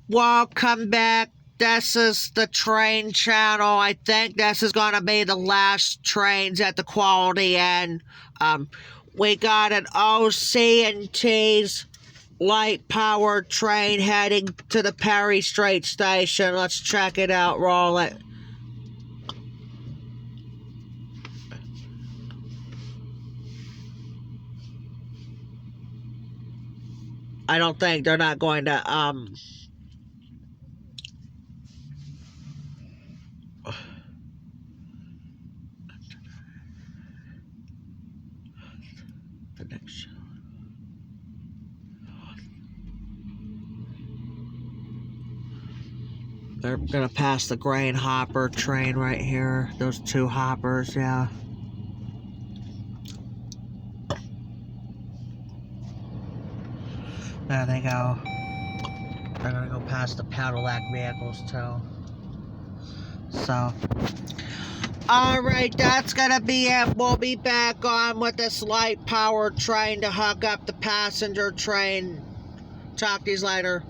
Welcome back. This is the train channel. I think this is going to be the last trains at the quality end. We got an OC&T's light powered train heading to the Perry Street station. Let's check it out. Roll it. I don't think they're not going to the next show. They're gonna pass the grain hopper train right here. Those two hoppers, yeah. There they go. They're gonna go past the Cadillac vehicles too. So, alright, that's gonna be it. We'll be back on with this light powered train to hook up the passenger train. Talk to you later.